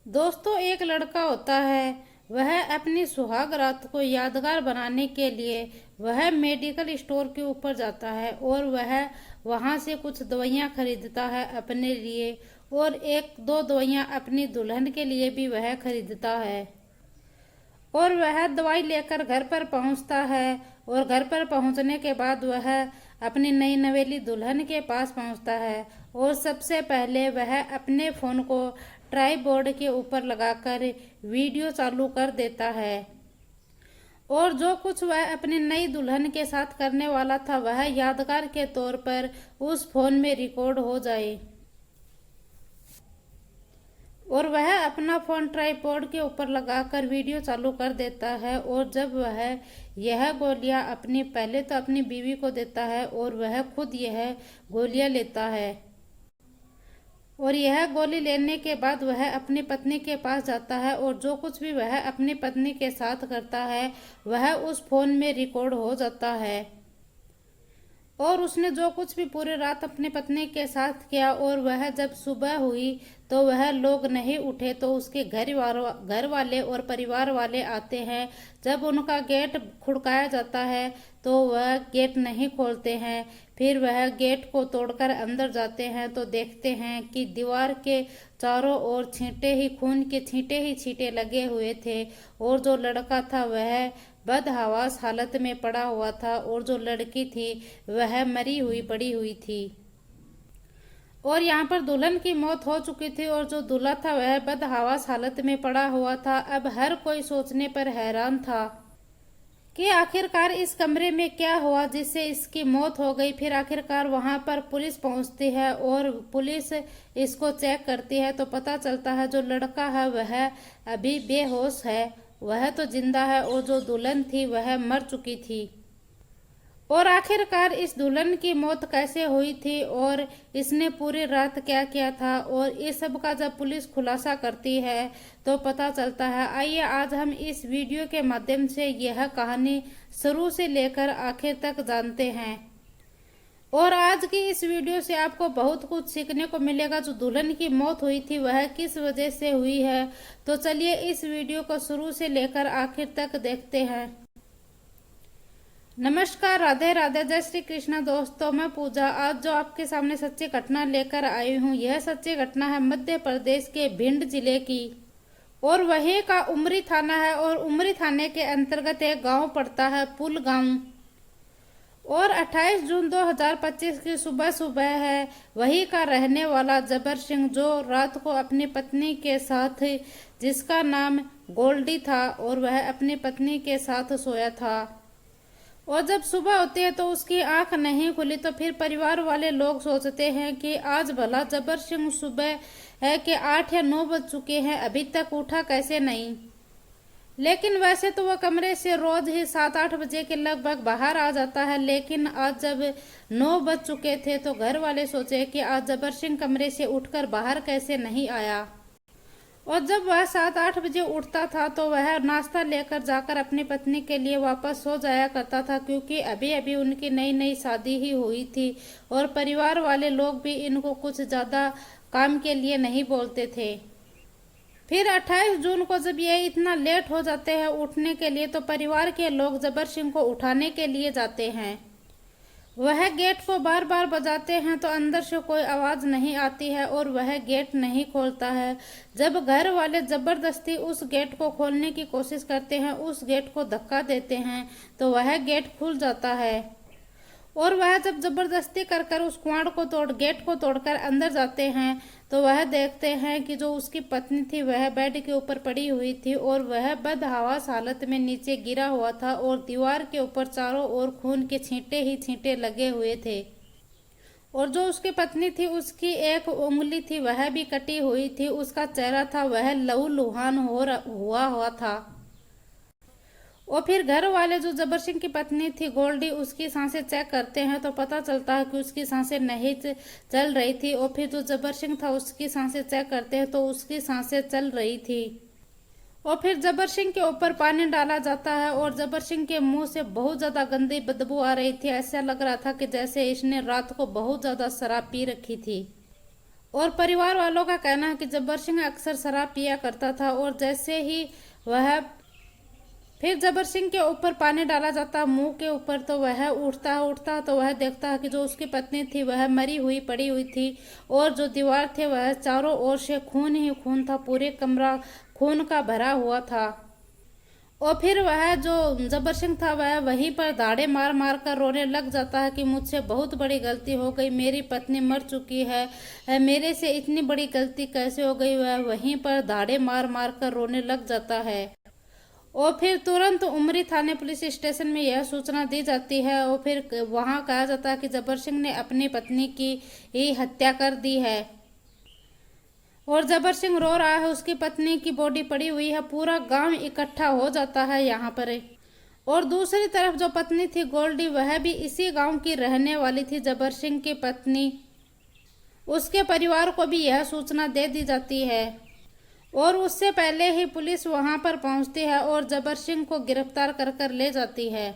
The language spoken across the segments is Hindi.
दोस्तों, एक लड़का होता है। वह अपनी सुहाग रात को यादगार बनाने के लिए वह मेडिकल स्टोर के ऊपर जाता है और वह वहां से कुछ दवाइयां खरीदता है अपने लिए, और एक दो दवाइयां अपनी दुल्हन के लिए भी वह खरीदता है। और वह दवाई लेकर घर पर पहुंचता है। और घर पर पहुंचने के बाद वह अपनी नई नवेली दुल्हन के पास पहुंचता है। और सबसे पहले वह अपने फोन को ट्राइपॉड के ऊपर लगाकर वीडियो चालू कर देता है। और जो कुछ वह अपनी नई दुल्हन के साथ करने वाला था वह यादगार के तौर पर उस फोन में रिकॉर्ड हो जाए। और वह अपना फोन ट्राइपॉड के ऊपर लगाकर वीडियो चालू कर देता है। और जब वह यह गोलियां पहले तो अपनी बीवी को देता है और वह खुद यह गोलियां लेता है। और यह गोली लेने के बाद वह अपनी पत्नी के पास जाता है और जो कुछ भी वह अपनी पत्नी के साथ करता है वह उस फोन में रिकॉर्ड हो जाता है। और उसने जो कुछ भी पूरी रात अपनी पत्नी के साथ किया, और वह जब सुबह हुई तो वह लोग नहीं उठे तो उसके घर वाले और परिवार वाले आते हैं। जब उनका गेट खुड़काया जाता है तो वह गेट नहीं खोलते हैं। फिर वह गेट को तोड़कर अंदर जाते हैं तो देखते हैं कि दीवार के चारों ओर खून के छींटे लगे हुए थे। और जो लड़का था वह बदहवास हालत में पड़ा हुआ था और जो लड़की थी वह मरी हुई पड़ी हुई थी। और यहाँ पर दुल्हन की मौत हो चुकी थी और जो दूल्हा था वह बदहवास हालत में पड़ा हुआ था। अब हर कोई सोचने पर हैरान था कि आखिरकार इस कमरे में क्या हुआ जिससे इसकी मौत हो गई। फिर आखिरकार वहां पर पुलिस पहुंचती है और पुलिस इसको चेक करती है तो पता चलता है जो लड़का है वह अभी बेहोश है, वह तो जिंदा है, और जो दुल्हन थी वह मर चुकी थी। और आखिरकार इस दुल्हन की मौत कैसे हुई थी और इसने पूरी रात क्या किया था, और इस सब का जब पुलिस खुलासा करती है तो पता चलता है। आइए आज हम इस वीडियो के माध्यम से यह कहानी शुरू से लेकर आखिर तक जानते हैं। और आज की इस वीडियो से आपको बहुत कुछ सीखने को मिलेगा। जो दुल्हन की मौत हुई थी वह किस वजह से हुई है, तो चलिए इस वीडियो को शुरू से लेकर आखिर तक देखते हैं। नमस्कार, राधे राधे, जय श्री कृष्ण। दोस्तों, मैं पूजा आज जो आपके सामने सच्ची घटना लेकर आई हूँ, यह सच्ची घटना है मध्य प्रदेश के भिंड जिले की, और वहीं का उमरी थाना है। और उमरी थाने के अंतर्गत एक गांव पड़ता है, पुल गांव। और 28 जून 2025 की सुबह सुबह है। वहीं का रहने वाला जबर सिंह जो रात को अपनी पत्नी के साथ, जिसका नाम गोल्डी था, और वह अपनी पत्नी के साथ सोया था। और जब सुबह होती है तो उसकी आंख नहीं खुली। तो फिर परिवार वाले लोग सोचते हैं कि आज भला जबर सिंह सुबह है कि 8 या 9 बज चुके हैं, अभी तक उठा कैसे नहीं। लेकिन वैसे तो वह कमरे से रोज ही 7-8 बजे के लगभग बाहर आ जाता है। लेकिन आज जब 9 बज चुके थे तो घर वाले सोचे कि आज जबर सिंह कमरे से उठकर बाहर कैसे नहीं आया। और जब वह 7-8 बजे उठता था तो वह नाश्ता लेकर जाकर अपनी पत्नी के लिए वापस सो जाया करता था, क्योंकि अभी अभी उनकी नई नई शादी ही हुई थी। और परिवार वाले लोग भी इनको कुछ ज्यादा काम के लिए नहीं बोलते थे। फिर 28 जून को जब ये इतना लेट हो जाते हैं उठने के लिए तो परिवार के लोग जबर सिंह को उठाने के लिए जाते हैं। वह गेट को बार बार बजाते हैं तो अंदर से कोई आवाज नहीं आती है और वह गेट नहीं खोलता है। जब घर वाले जबरदस्ती उस गेट को खोलने की कोशिश करते हैं, उस गेट को धक्का देते हैं तो वह गेट खुल जाता है। और वह जब जबरदस्ती कर कर उस गेट को तोड़कर अंदर जाते हैं तो वह देखते हैं कि जो उसकी पत्नी थी वह बेड के ऊपर पड़ी हुई थी और वह बदहवास हालत में नीचे गिरा हुआ था, और दीवार के ऊपर चारों ओर खून के छींटे ही छींटे लगे हुए थे। और जो उसकी पत्नी थी उसकी एक उंगली थी वह भी कटी हुई थी, उसका चेहरा था वह लहूलुहान हुआ था। और फिर घर वाले जो जबर सिंह की पत्नी थी गोल्डी, उसकी सांसें चेक करते हैं तो पता चलता है कि उसकी सांसें नहीं चल रही थी। और फिर जो जबर सिंह था उसकी सांसें चेक करते हैं तो उसकी सांसें चल रही थी। और फिर जबर सिंह के ऊपर पानी डाला जाता है और जबर सिंह के मुंह से बहुत ज्यादा गंदी बदबू आ रही थी। ऐसा लग रहा था कि जैसे इसने रात को बहुत ज्यादा शराब पी रखी थी। और परिवार वालों का कहना है कि जब्बार सिंह अक्सर शराब पिया करता था और जैसे ही वह फिर जब्बार सिंह के ऊपर पानी डाला जाता मुंह के ऊपर तो वह उठता तो वह देखता है कि जो उसकी पत्नी थी वह मरी हुई पड़ी हुई थी और जो दीवार थे वह चारों ओर से खून ही खून था, पूरे कमरा खून का भरा हुआ था। और फिर वह जो जब्बार सिंह था वह वहीं पर दाढ़े मार मार कर रोने लग जाता है कि मुझसे बहुत बड़ी गलती हो गई, मेरी पत्नी मर चुकी है, मेरे से इतनी बड़ी गलती कैसे हो गई। वह वहीं पर दाढ़े मार मार कर रोने लग जाता है। और फिर तुरंत उमरी थाने पुलिस स्टेशन में यह सूचना दी जाती है और फिर वहां कहा जाता है कि जब्बार सिंह ने अपनी पत्नी की ही हत्या कर दी है। और जब्बार सिंह रो रहा है, उसकी पत्नी की बॉडी पड़ी हुई है, पूरा गांव इकट्ठा हो जाता है यहाँ पर। और दूसरी तरफ जो पत्नी थी गोल्डी, वह भी इसी गांव की रहने वाली थी, जब्बार सिंह की पत्नी। उसके परिवार को भी यह सूचना दे दी जाती है और उससे पहले ही पुलिस वहां पर पहुंचती है और जब्बार सिंह को गिरफ्तार कर कर ले जाती है।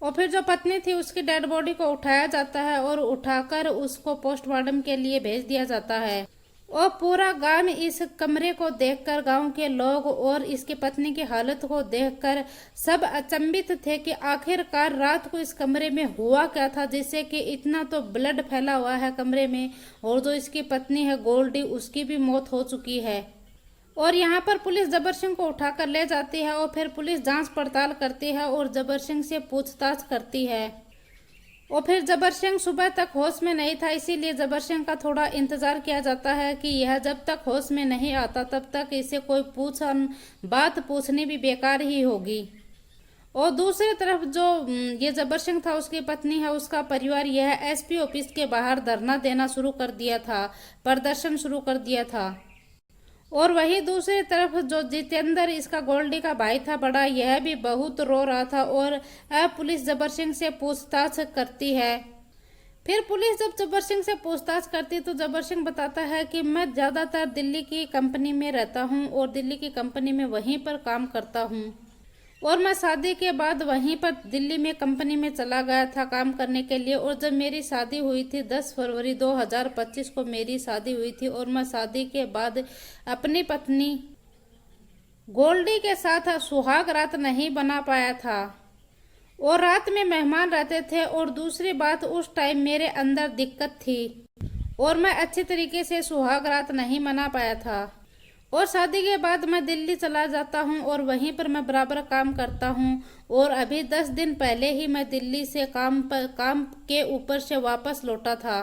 और फिर जो पत्नी थी उसकी डेड बॉडी को उठाया जाता है और उठाकर उसको पोस्टमार्टम के लिए भेज दिया जाता है। और पूरा गांव इस कमरे को देखकर, गांव के लोग और इसकी पत्नी की हालत को देखकर सब अचंभित थे कि आखिरकार रात को इस कमरे में हुआ क्या था, जिससे कि इतना तो ब्लड फैला हुआ है कमरे में। और जो इसकी पत्नी है गोल्डी, उसकी भी मौत हो चुकी है। और यहाँ पर पुलिस जब्बार सिंह को उठाकर ले जाती है और फिर पुलिस जांच पड़ताल करती है और जब्बार सिंह से पूछताछ करती है। और फिर जब्बार सिंह सुबह तक होश में नहीं था, इसीलिए जब्बार सिंह का थोड़ा इंतजार किया जाता है कि यह जब तक होश में नहीं आता तब तक इसे कोई बात पूछनी भी बेकार ही होगी। और दूसरी तरफ जो ये जब्बार सिंह था, उसकी पत्नी है, उसका परिवार यह एसपी ऑफिस के बाहर धरना देना शुरू कर दिया था, प्रदर्शन शुरू कर दिया था। और वही दूसरी तरफ जो जितेंद्र, इसका गोल्डी का भाई था बड़ा, यह भी बहुत रो रहा था। और अब पुलिस जब्बार सिंह से पूछताछ करती है। फिर पुलिस जब जब्बार सिंह से पूछताछ करती तो जब्बार सिंह बताता है कि मैं ज़्यादातर दिल्ली की कंपनी में रहता हूँ और दिल्ली की कंपनी में वहीं पर काम करता हूँ और मैं शादी के बाद वहीं पर दिल्ली में कंपनी में चला गया था काम करने के लिए। और जब मेरी शादी हुई थी 10 फरवरी 2025 को मेरी शादी हुई थी और मैं शादी के बाद अपनी पत्नी गोल्डी के साथ सुहाग रात नहीं बना पाया था और रात में मेहमान रहते थे। और दूसरी बात, उस टाइम मेरे अंदर दिक्कत थी और मैं अच्छे तरीके से सुहाग रात नहीं मना पाया था। और शादी के बाद मैं दिल्ली चला जाता हूँ और वहीं पर मैं बराबर काम करता हूँ। और अभी 10 दिन पहले ही मैं दिल्ली से काम के ऊपर से वापस लौटा था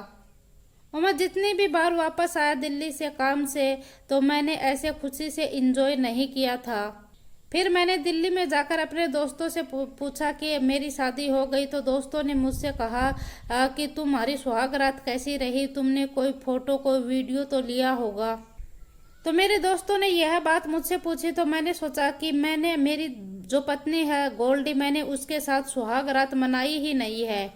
और मैं जितनी भी बार वापस आया दिल्ली से काम से तो मैंने ऐसे खुशी से एंजॉय नहीं किया था। फिर मैंने दिल्ली में जाकर अपने दोस्तों से पूछा कि मेरी शादी हो गई तो दोस्तों ने मुझसे कहा कि तुम्हारी सुहाग रात कैसी रही, तुमने कोई फोटो कोई वीडियो तो लिया होगा। तो मेरे दोस्तों ने यह बात मुझसे पूछी तो मैंने सोचा कि मैंने मेरी जो पत्नी है गोल्डी, मैंने उसके साथ सुहाग रात मनाई ही नहीं है,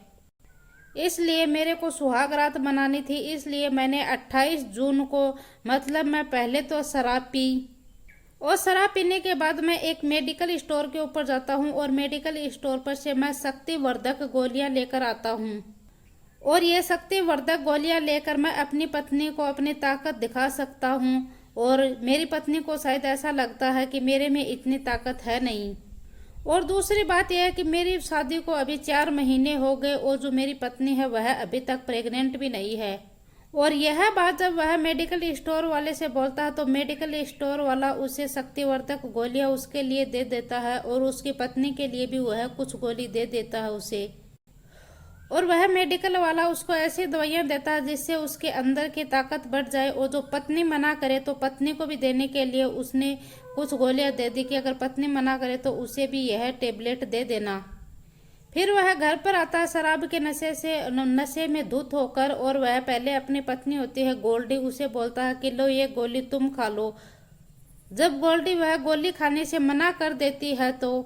इसलिए मेरे को सुहाग रात मनानी थी। इसलिए मैंने 28 जून को, मतलब मैं पहले तो शराब पी और शराब पीने के बाद मैं एक मेडिकल स्टोर के ऊपर जाता हूँ और मेडिकल स्टोर पर से मैं शक्तिवर्धक गोलियां लेकर आता हूँ। और ये शक्तिवर्धक गोलियां लेकर मैं अपनी पत्नी को अपनी ताकत दिखा सकता हूँ और मेरी पत्नी को शायद ऐसा लगता है कि मेरे में इतनी ताकत है नहीं। और दूसरी बात यह है कि मेरी शादी को अभी 4 महीने हो गए और जो मेरी पत्नी है वह अभी तक प्रेग्नेंट भी नहीं है। और यह बात जब वह मेडिकल स्टोर वाले से बोलता है तो मेडिकल स्टोर वाला उसे शक्तिवर्धक गोलियां उसके लिए दे देता है और उसकी पत्नी के लिए भी वह कुछ गोली दे देता है उसे। और वह मेडिकल वाला उसको ऐसी दवाइयां देता है जिससे उसके अंदर की ताकत बढ़ जाए। और जो पत्नी मना करे तो पत्नी को भी देने के लिए उसने कुछ गोलियां दे दी कि अगर पत्नी मना करे तो उसे भी यह टेबलेट दे देना। फिर वह घर पर आता है शराब के नशे में धुत होकर और वह पहले अपनी पत्नी होती है गोल्डी, उसे बोलता है कि लो ये गोली तुम खा लो। जब गोल्डी वह गोली खाने से मना कर देती है तो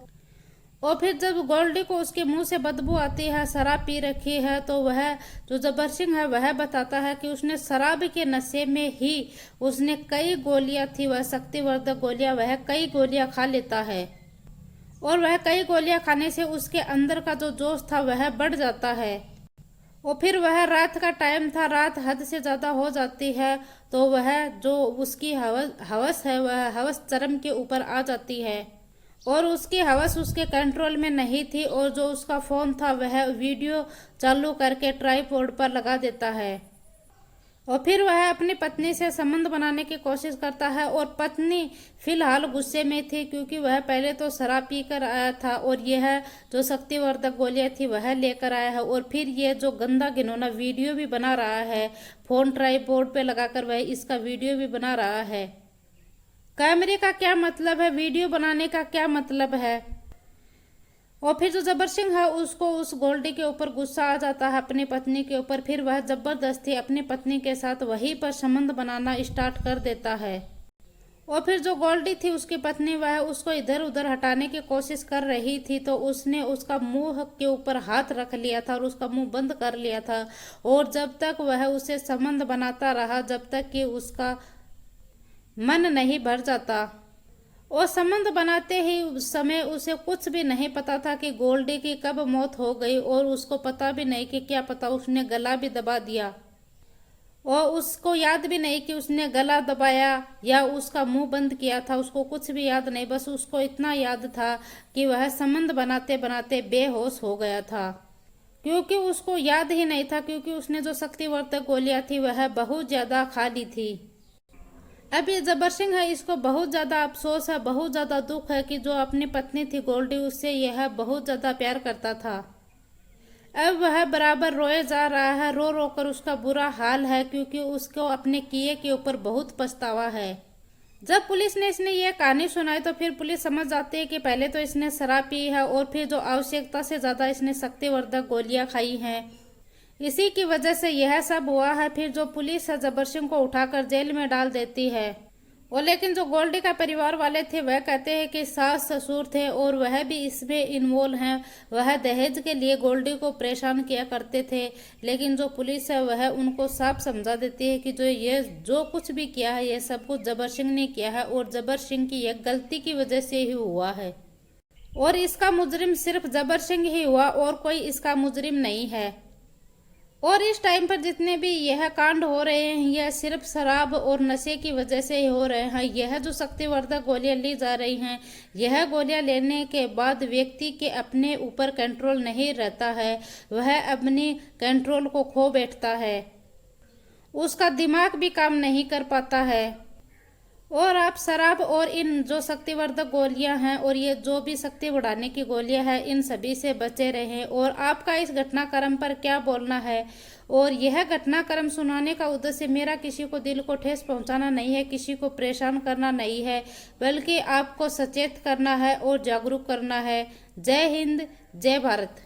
और फिर जब गोल्डी को उसके मुंह से बदबू आती है, शराब पी रखी है, तो वह जो जब्बार सिंह है वह बताता है कि उसने शराब के नशे में ही उसने कई गोलियां थी, वह शक्तिवर्धक गोलियां, वह कई गोलियां खा लेता है और वह कई गोलियां खाने से उसके अंदर का जो जोश था वह बढ़ जाता है। और फिर वह रात का टाइम था, रात हद से ज़्यादा हो जाती है, तो वह जो उसकी हवस है वह हवस चरम के ऊपर आ जाती है और उसकी हवस उसके कंट्रोल में नहीं थी और जो उसका फ़ोन था वह वीडियो चालू करके ट्राइपॉड पर लगा देता है और फिर वह अपनी पत्नी से संबंध बनाने की कोशिश करता है। और पत्नी फिलहाल गुस्से में थी क्योंकि वह पहले तो शराब पीकर आया था और यह जो शक्तिवर्धक गोलियां थी वह लेकर आया है और फिर ये जो गंदा घिनौना वीडियो भी बना रहा है, फोन ट्राइपॉड पे लगाकर वह इसका वीडियो भी बना रहा है। कैमरे का क्या मतलब है, वीडियो बनाने का क्या मतलब है। और फिर जो जबर सिंह है उसको उस गोल्डी के ऊपर गुस्सा आ जाता है, अपनी पत्नी के ऊपर। फिर वह जबरदस्ती अपनी पत्नी के साथ वहीं पर संबंध बनाना स्टार्ट कर देता है और फिर जो गोल्डी थी उसकी पत्नी वह उसको इधर उधर हटाने की कोशिश कर रही थी, तो उसने उसका मुंह के ऊपर हाथ रख लिया था और उसका मुंह बंद कर लिया था और जब तक वह उसे संबंध बनाता रहा जब तक कि उसका मन नहीं भर जाता। और संबंध बनाते ही उस समय उसे कुछ भी नहीं पता था कि गोल्डी की कब मौत हो गई और उसको पता भी नहीं कि क्या पता उसने गला भी दबा दिया और उसको याद भी नहीं कि उसने गला दबाया या उसका मुंह बंद किया था। उसको कुछ भी याद नहीं, बस उसको इतना याद था कि वह संबंध बनाते बनाते बेहोश हो गया था क्योंकि उसको याद ही नहीं था, क्योंकि उसने जो शक्तिवर्धक गोलियां थी वह बहुत ज्यादा खा ली थी। अब ये जबर सिंह है, इसको बहुत ज़्यादा अफसोस है, बहुत ज़्यादा दुख है कि जो अपनी पत्नी थी गोल्डी उससे यह बहुत ज़्यादा प्यार करता था। अब वह बराबर रोए जा रहा है, रो रो कर उसका बुरा हाल है क्योंकि उसको अपने किए के ऊपर बहुत पछतावा है। जब पुलिस ने इसने ये कहानी सुनाई तो फिर पुलिस समझ जाती है कि पहले तो इसने शराब पी है और फिर जो आवश्यकता से ज़्यादा इसने शक्तिवर्धक गोलियां खाई हैं, इसी की वजह से यह सब हुआ है। फिर जो पुलिस है जबर सिंह को उठाकर जेल में डाल देती है और लेकिन जो गोल्डी का परिवार वाले थे वह कहते हैं कि सास ससुर थे और वह भी इसमें इन्वॉल्व हैं, वह दहेज के लिए गोल्डी को परेशान किया करते थे। लेकिन जो पुलिस है वह उनको साफ समझा देती है कि जो कुछ भी किया है यह सब कुछ जबर सिंह ने किया है और जबर सिंह की यह गलती की वजह से ही हुआ है और इसका मुजरिम सिर्फ जबर सिंह ही हुआ और कोई इसका मुजरिम नहीं है। और इस टाइम पर जितने भी यह कांड हो रहे हैं यह सिर्फ शराब और नशे की वजह से ही हो रहे हैं। यह जो शक्तिवर्धक गोलियां ली जा रही हैं, यह गोलियां लेने के बाद व्यक्ति के अपने ऊपर कंट्रोल नहीं रहता है, वह अपनी कंट्रोल को खो बैठता है, उसका दिमाग भी काम नहीं कर पाता है। और आप शराब और इन जो शक्तिवर्धक गोलियां हैं और ये जो भी शक्ति बढ़ाने की गोलियां हैं इन सभी से बचे रहें। और आपका इस घटनाक्रम पर क्या बोलना है। और यह घटनाक्रम सुनाने का उद्देश्य मेरा किसी को दिल को ठेस पहुंचाना नहीं है, किसी को परेशान करना नहीं है, बल्कि आपको सचेत करना है और जागरूक करना है। जय हिंद, जय भारत।